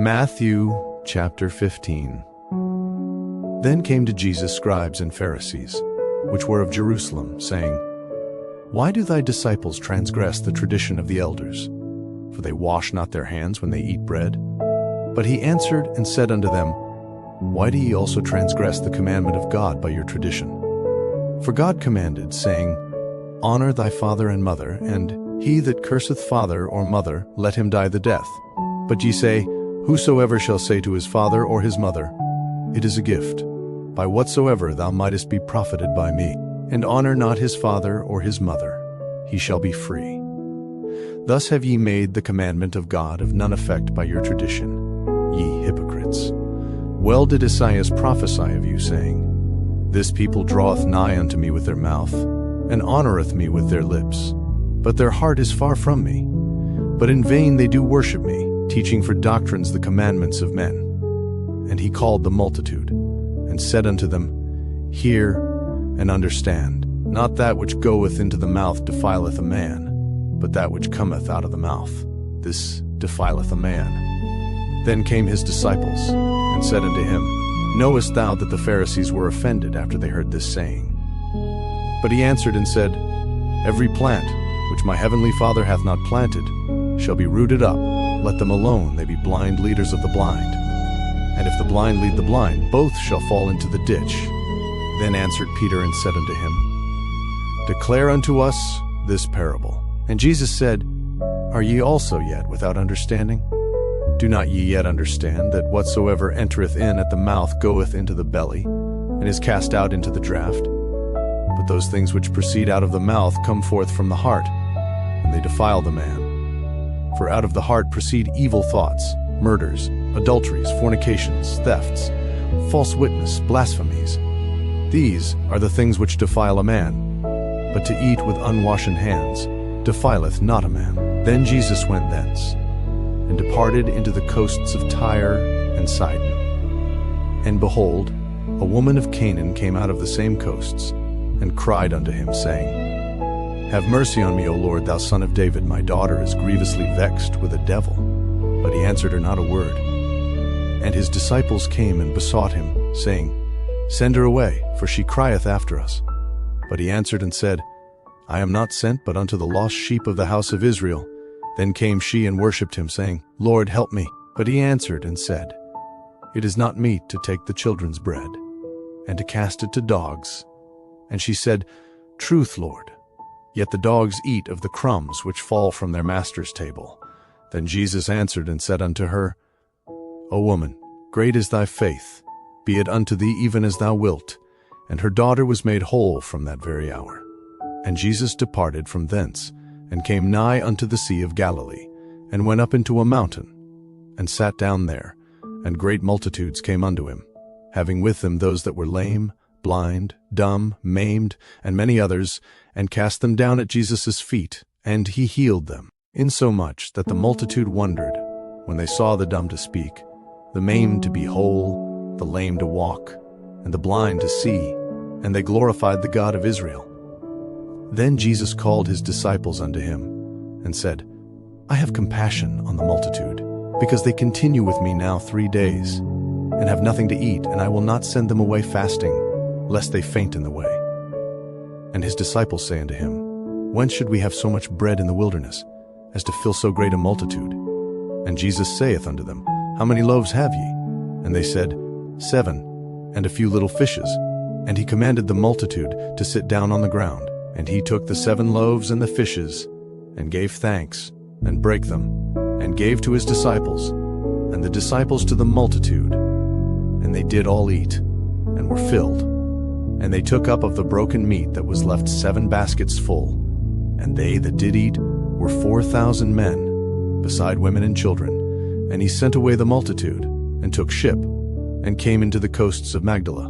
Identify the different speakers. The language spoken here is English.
Speaker 1: Matthew chapter 15. Then came to Jesus scribes and Pharisees, which were of Jerusalem, saying, Why do thy disciples transgress the tradition of the elders? For they wash not their hands when they eat bread. But he answered and said unto them, Why do ye also transgress the commandment of God by your tradition? For God commanded, saying, Honor thy father and mother, and he that curseth father or mother, let him die the death. But ye say, Whosoever shall say to his father or his mother, It is a gift, by whatsoever thou mightest be profited by me, and honor not his father or his mother, he shall be free. Thus have ye made the commandment of God of none effect by your tradition, ye hypocrites. Well did Esaias prophesy of you, saying, This people draweth nigh unto me with their mouth, and honoureth me with their lips, but their heart is far from me. But in vain they do worship me, teaching for doctrines the commandments of men. And he called the multitude, and said unto them, Hear and understand. Not that which goeth into the mouth defileth a man, but that which cometh out of the mouth, this defileth a man. Then came his disciples, and said unto him, Knowest thou that the Pharisees were offended after they heard this saying? But he answered and said, Every plant which my heavenly Father hath not planted shall be rooted up. Let them alone, they be blind leaders of the blind. And if the blind lead the blind, both shall fall into the ditch. Then answered Peter and said unto him, Declare unto us this parable. And Jesus said, Are ye also yet without understanding? Do not ye yet understand that whatsoever entereth in at the mouth goeth into the belly, and is cast out into the draught? But those things which proceed out of the mouth come forth from the heart, and they defile the man. For out of the heart proceed evil thoughts, murders, adulteries, fornications, thefts, false witness, blasphemies. These are the things which defile a man, but to eat with unwashen hands defileth not a man. Then Jesus went thence, and departed into the coasts of Tyre and Sidon. And behold, a woman of Canaan came out of the same coasts, and cried unto him, saying, Have mercy on me, O Lord, thou son of David, my daughter is grievously vexed with a devil. But he answered her not a word. And his disciples came and besought him, saying, Send her away, for she crieth after us. But he answered and said, I am not sent but unto the lost sheep of the house of Israel. Then came she and worshipped him, saying, Lord, help me. But he answered and said, It is not meet to take the children's bread, and to cast it to dogs. And she said, Truth, Lord. Yet the dogs eat of the crumbs which fall from their master's table. Then Jesus answered and said unto her, O woman, great is thy faith, be it unto thee even as thou wilt. And her daughter was made whole from that very hour. And Jesus departed from thence, and came nigh unto the sea of Galilee, and went up into a mountain, and sat down there. And great multitudes came unto him, having with them those that were lame, blind, dumb, maimed, and many others, and cast them down at Jesus' feet, and he healed them, insomuch that the multitude wondered, when they saw the dumb to speak, the maimed to be whole, the lame to walk, and the blind to see, and they glorified the God of Israel. Then Jesus called his disciples unto him, and said, I have compassion on the multitude, because they continue with me now 3 days, and have nothing to eat, and I will not send them away fasting, lest they faint in the way. And his disciples say unto him, Whence should we have so much bread in the wilderness, as to fill so great a multitude? And Jesus saith unto them, How many loaves have ye? And they said, 7, and a few little fishes. And he commanded the multitude to sit down on the ground. And he took the 7 loaves and the fishes, and gave thanks, and brake them, and gave to his disciples, and the disciples to the multitude. And they did all eat, and were filled. And they took up of the broken meat that was left 7 baskets full. And they that did eat were 4,000 men, beside women and children. And he sent away the multitude, and took ship, and came into the coasts of Magdala.